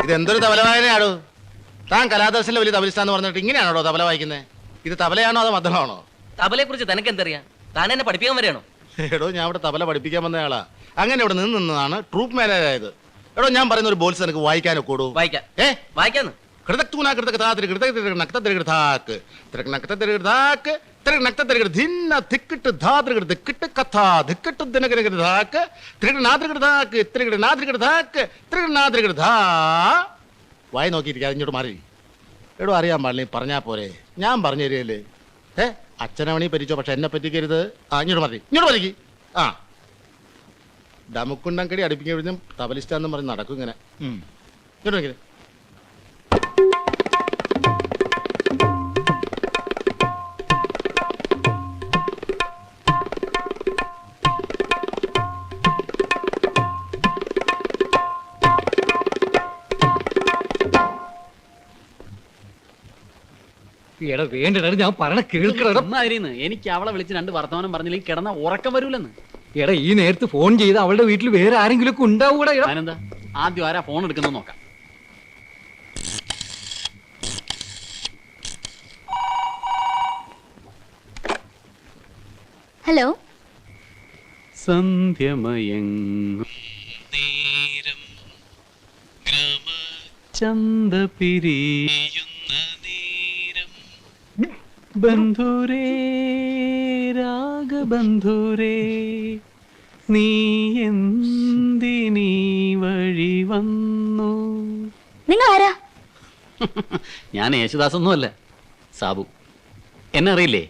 ഇതെന്തൊരു തബല വായനയാടോ? താൻ കലാദർശനിലെ വലിയ തബലിസ്ഥാന്ന് പറഞ്ഞിട്ട് ഇങ്ങനെയാണോ തബല വായിക്കുന്നത്? ഇത് തബലയാണോ അതോ മദ്ദളമാണോ? തബലയെ കുറിച്ച് തനിക്ക് എന്തറിയാം? താൻ എന്നെ പഠിപ്പിക്കാൻ വരെയാണോ? എടോ, ഞാൻ ഇവിടെ തബല പഠിപ്പിക്കാൻ വന്നയാളാ. അങ്ങനെ ഇവിടെ നിന്നതാണ് ട്രൂപ്പ് മാനേജായത്. എടോ, ഞാൻ പറയുന്ന ഒരു ബോൾസ് എനിക്ക് വായിക്കാനൊക്കെ കൂടു. വായിക്കാം. വായിക്കാന്ന് വായി നോക്കിയിരിക്കാതെ ഇങ്ങോട്ട് മാറി. എടോ, അറിയാൻ പാടില്ല, നീ പറഞ്ഞാ പോരെ, ഞാൻ പറഞ്ഞു തരികയല്ലേ. അച്ഛനവണി പറ്റിച്ചോ, പക്ഷെ എന്നെ പറ്റിക്കരുത്. ഇങ്ങോട്ട് മാറി, ഇങ്ങോട്ട് വലിക്ക്. ഡമുക്കുണ്ടങ്കടി അടുപ്പിക്കും തബലിസ്റ്റാന്നും പറഞ്ഞ് നടക്കും ഇങ്ങനെ. ഇങ്ങോട്ട് നോക്കിയത് വേണ്ട, ഞാൻ പറഞ്ഞ കേൾക്കണം. എനിക്ക് അവളെ വിളിച്ച് 2 വർത്തമാനം പറഞ്ഞില്ലെങ്കിൽ കിടന്ന ഉറക്കം വരൂലെന്ന്. എടാ, ഈ നേരത്ത് ഫോൺ ചെയ്ത് അവളുടെ വീട്ടിൽ വേറെ ആരെങ്കിലും ഒക്കെ ഉണ്ടാവൂടാ? ഞാനെന്താ ആദ്യം ആരാ ഫോൺ എടുക്കുന്നത് നോക്കാം. ഹലോ. സന്ധ്യമയങ്ങും നേരം ചന്ത പിരിയുന്ന നേരം ബന്ധുരേ രാഗബന്ധുരേ നീ എന്തിനീ വഴി വന്നു? നിങ്ങൾ ആരാ? ഞാൻ യേശുദാസൊന്നുമല്ല, സാബു. എന്നെ അറിയില്ലേ?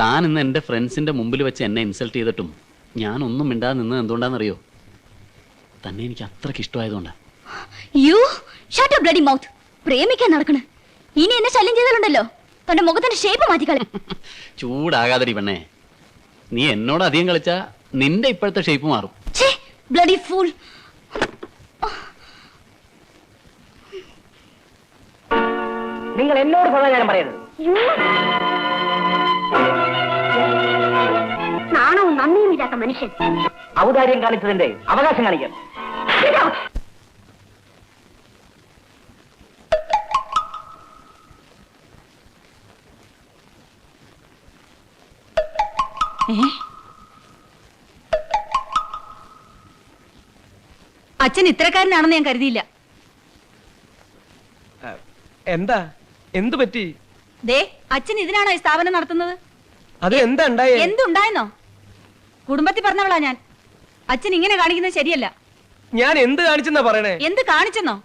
താൻ ഇന്ന് എൻ്റെ ഫ്രണ്ട്സിൻ്റെ മുമ്പിൽ വെച്ച് എന്നെ ഇൻസൾട്ട് ചെയ്തിട്ടും ഞാനൊന്നും മിണ്ടാതെ നിന്നത് എന്തുകൊണ്ടാണെന്നറിയോ? തന്നെ എനിക്ക് അത്രയ്ക്ക് ഇഷ്ടമായതുകൊണ്ടാണ്. You shut your bloody mouth. പ്രേമിക്കാൻ നടക്കണ ഇനി എന്നെ ശല്യം ചെയ്താലുണ്ടല്ലോ, തന്റെ മുഖത്തിന്റെ ഷേപ്പ് മാറ്റിക്കളെ. ചൂടാകാതടി പെണ്ണേ, നീ എന്നോട് അധികം കളിച്ചാ നിന്റെ ഇപ്പോഴത്തെ ഷേപ്പ് മാറും. Bloody fool. നിങ്ങൾ എന്നോട് സമാധാനം പറയരുത്. നാണവും നന്ദിയും ഇല്ലാത്ത മനുഷ്യൻ. ഔദാര്യം കാണിച്ചതിന്റെ അവകാശം കാണിക്കാം. അച്ഛൻ ഇത്രക്കാരനാണെന്ന് ഞാൻ കരുതിയില്ല. എന്താ, എന്തു പറ്റി? ദേ, അച്ഛൻ ഇതിനാണോ ഈ സ്ഥാപനം നടത്തുന്നത്? അത് എന്താ ഉണ്ടായേ? എന്തുണ്ടായെന്നോ? കുടുംബത്തിൽ പറഞ്ഞവളാ ഞാൻ. അച്ഛൻ ഇങ്ങനെ കാണിക്കുന്നത് ശരിയല്ല. ഞാൻ എന്ത് കാണിച്ചെന്നാ പറയണേ? എന്ത് കാണിച്ചെന്നോ?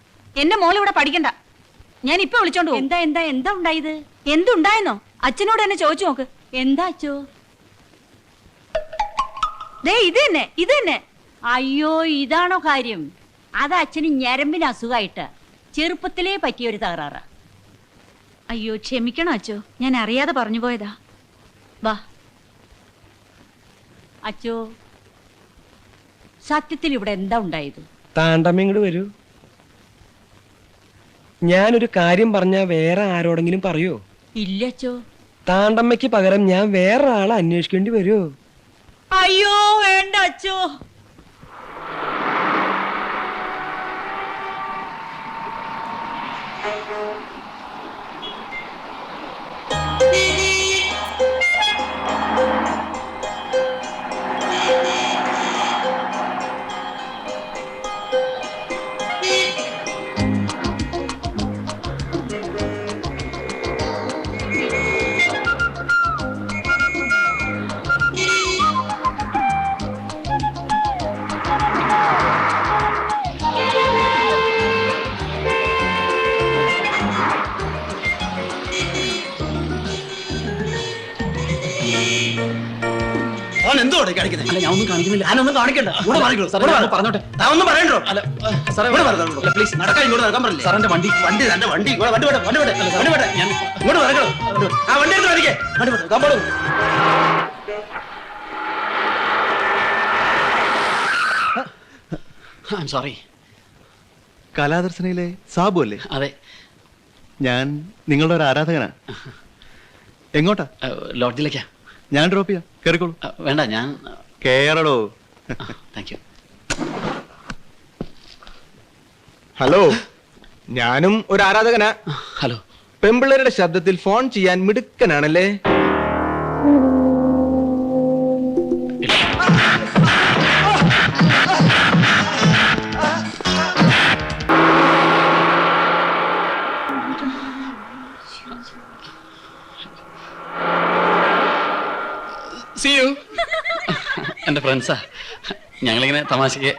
എന്റെ മോൾ ഇവിടെ പഠിക്കണ്ട. ഞാൻ ഇപ്പൊ വിളിച്ചോണ്ട് പോകും. എന്താ എന്താ എന്താ ഉണ്ടായത്? എന്തുണ്ടായെന്നോ? അച്ഛനോട് എന്നെ ചോദിച്ചു നോക്ക്. എന്താ അച്ഛോ? ദേ, ഇത് തന്നെ, ഇത് തന്നെ. അയ്യോ, ഇതാണോ കാര്യം? അത് അച്ഛന് ഞരമ്പിന് അസുഖമായിട്ട് ചെറുപ്പത്തിലേ പറ്റിയൊരു തകരാറ്. അയ്യോ, ക്ഷമിക്കണം അച്ഛോ, ഞാൻ അറിയാതെ പറഞ്ഞു പോയതാ. വാ അച്ഛോ, സത്യത്തിൽ ഇവിടെ എന്താ ഉണ്ടായത്? താണ്ടമ്മ ഇങ്ങോട്ട് വരൂ. ഞാനൊരു കാര്യം പറഞ്ഞാ വേറെ ആരോടെങ്കിലും പറയോ? ഇല്ല അച്ഛോ. താണ്ടമ്മയ്ക്ക് പകരം ഞാൻ വേറെ ആളെ അന്വേഷിക്കേണ്ടി വരുമോ? അയ്യോ വേണ്ട അച്ഛോ. എന്തോടെ കാണിക്കുന്നത്? അല്ല, ഞാൻ ഒന്നും കാണിക്കുന്നില്ല. ഞാനൊന്നും കാണിക്കണ്ട. പറഞ്ഞോട്ടെ. ഒന്നും പറയണ്ടോ? അല്ല സാറേ, പ്ലീസ് നടക്കാൻ ഇങ്ങോട്ട് നടക്കാൻ പറഞ്ഞില്ലേ? സാറിന്റെ വണ്ടി വണ്ടി തന്റെ വണ്ടി വണ്ടി വിട വണ്ടി വിട വണ്ടി വിട. ഞാൻ ഇങ്ങോട്ട് നടക്കണം. ആ വണ്ടി എടുത്ത് വരികെ വണ്ടി വിട കമ്പോളൂ. സോറി. കലാദർശനയിലെ സാബു അല്ലേ? അതെ, ഞാൻ നിങ്ങളുടെ ഒരു ആരാധകനാണ്. എങ്ങോട്ടാ? ലോഡ്ജിലേക്കാ. ഞാൻ ഡ്രോപ്പ് ചെയ്യാം, കയറിക്കോളൂ. വേണ്ട, ഞാൻ കേറടോ. Thank you. ഹലോ, ഞാനും ഒരു ആരാധകനാ. ഹലോ. പെമ്പിള്ളേരുടെ ശബ്ദത്തിൽ ഫോൺ ചെയ്യാൻ മിടുക്കനാണല്ലേ? See you. എന്റെ ഫ്രണ്ട്സാ, ഞങ്ങളിങ്ങനെ തമാശക്ക്.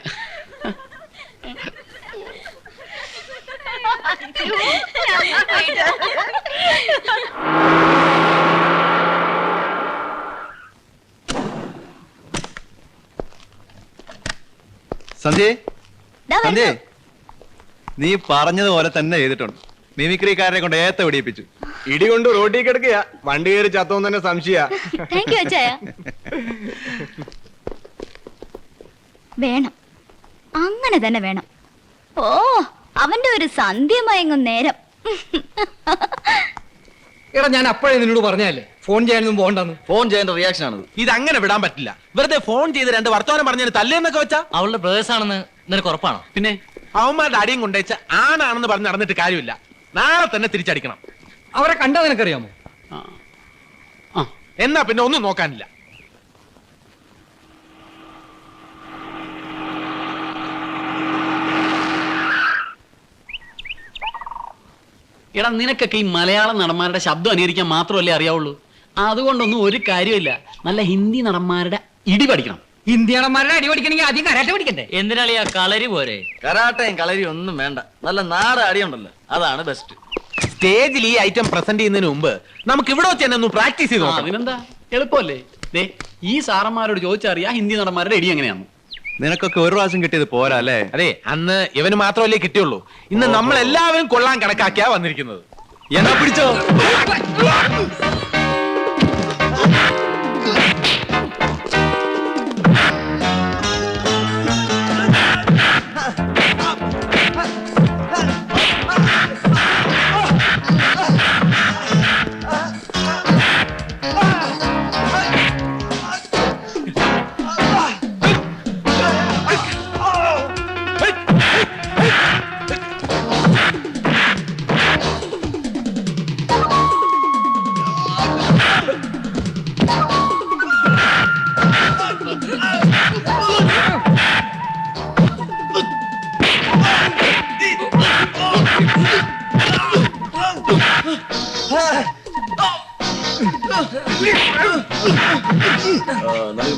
സന്ധ്യേ, സന്ധ്യേ, നീ പറഞ്ഞതുപോലെ തന്നെ ചെയ്തിട്ടുണ്ട്. മിമിക്രിക്കാരനെ കൊണ്ട് ഏത്ത പിടിപ്പിച്ചു. ഇടി കൊണ്ട് റോഡിൽ കിടക്കുക, വണ്ടി കയറി ചത്തോന്ന് തന്നെ സംശയ. വേണം, അങ്ങനെ തന്നെ വേണം. ഓ, അവന്റെ ഒരു സന്ധ്യ മയങ്ങും നേരം. എടാ, ഞാൻ അപ്പോഴേ നിന്നോട് പറഞ്ഞല്ലേ ഫോൺ ചെയ്യാനൊന്നും പോകണ്ടെന്ന്. ഫോൺ ചെയ്യേണ്ട റിയാക്ഷൻ ആണ് ഇത് അങ്ങനെ വിടാൻ പറ്റില്ല. വെറുതെ ഫോൺ ചെയ്ത് 2 വർത്തമാനം പറഞ്ഞതിന് തല്ലേന്നൊക്കെ വെച്ചാ. അവളുടെ ബ്രദേഴ്സ് ആണെന്ന് നിനക്ക് ഉറപ്പാണോ? പിന്നെ അവന്മാരുടെ അടിയും കൊണ്ടേച്ച ആണാണെന്ന് പറഞ്ഞ് നടന്നിട്ട് കാര്യമില്ല. നാളെ തന്നെ തിരിച്ചടിക്കണം. അവരെ കണ്ടാ നിനക്കറിയാമോ? ആ. ആ. എന്നാ പിന്നെ ഒന്നും നോക്കാനില്ല. എടാ, നിനക്കൊക്കെ ഈ മലയാളം നടന്മാരുടെ ശബ്ദം അനുകരിക്കാൻ മാത്രമല്ലേ അറിയാവുള്ളൂ. അതുകൊണ്ടൊന്നും ഒരു കാര്യമില്ല. നല്ല ഹിന്ദി നടന്മാരുടെ ഇടി പഠിക്കണം. ഇന്ത്യണന്മാരുടെ അടി പഠിക്കണമെങ്കിൽ ആദ്യം കരാട്ടെ പഠിക്കണ്ടേ? എന്തിനാളിയാ കളരി പോരെ? കരാട്ടയും കളരിയും ഒന്നും വേണ്ട, നല്ല നാട അടിയുണ്ടല്ലോ, അതാണ് ബെസ്റ്റ്. സ്റ്റേജിൽ ഈ ഐറ്റം പ്രസന്റ് ചെയ്യുന്നതിന് മുമ്പ് നമുക്ക് ഇവിടെ വെച്ച് തന്നെ ഒന്ന് പ്രാക്ടീസ് ചെയ്ത് നോക്കാം. അതിനെന്താ, എളുപ്പമല്ലേ? ദേ, ഈ സാറന്മാരോട് ചോദിച്ചറിയാ ഹിന്ദി നടന്മാരുടെ ഇടി എങ്ങനെയാണ്. നിനക്കൊക്കെ ഒരു പ്രാവശ്യം കിട്ടിയത് പോരാ അല്ലേ? അതെ, അന്ന് ഇവന് മാത്രമല്ലേ കിട്ടിയുള്ളൂ. ഇന്ന് നമ്മൾ എല്ലാവരും കൊള്ളാൻ കണക്കാക്കിയാ വന്നിരിക്കുന്നത്. എന്നാ പിടിച്ചോ.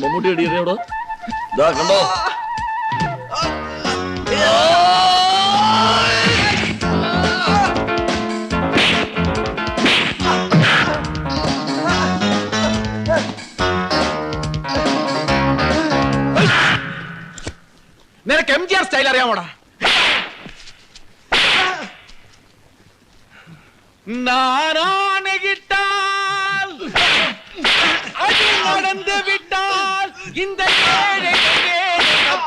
മമ്മൂട്ടി അടിയോടോ കണ്ടോ? നിനക്ക് MGR സ്റ്റൈൽ അറിയാമോടാ? നാനാണകിട്ടാൽ അടി നടந்து விட்டால் இந்த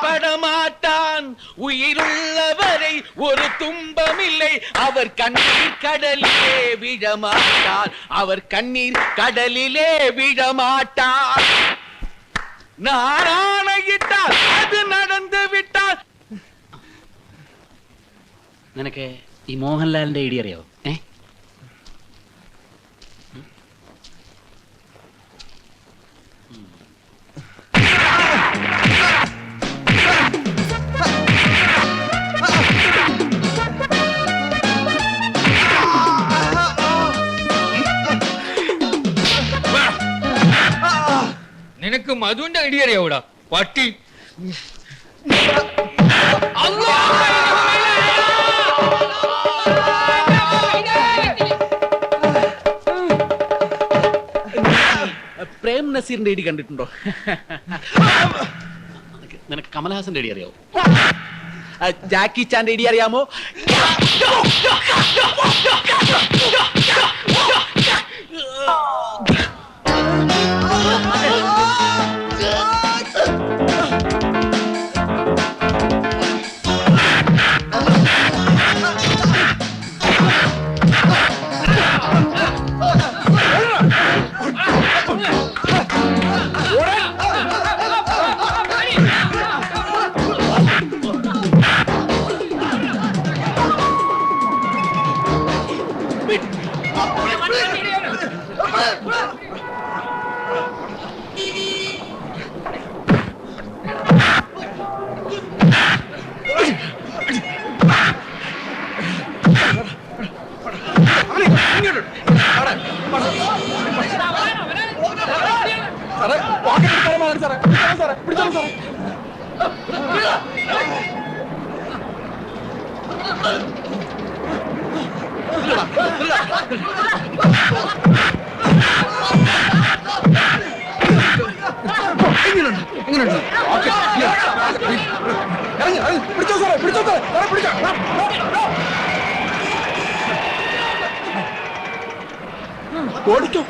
படமாட்டான் உயிருள்ளவரை ஒரு துன்பமில்லை அவர் கண்ணீர் கடலிலே விழமாட்டார் அவர் கண்ணீர் கடலிலே விழமாட்டார் നാരായണയിട്ടാൽ അത് നടந்து വിട്ടാൽ. നിനക്ക് ഈ മോഹൻലാലിന്റെ ഇടി അറിയാവോ? നിനക്ക് മധുവിന്റെ ഐഡിയ അറിയാവൂടാ പട്ടി. പ്രേം നസീറിന്റെ ഇടി കണ്ടിട്ടുണ്ടോ? നിനക്ക് കമൽഹാസന്റെ ഇടി അറിയാവോ? ജാക്കി ചാന്റെ ഇടി അറിയാമോ? ഓടിക്കോ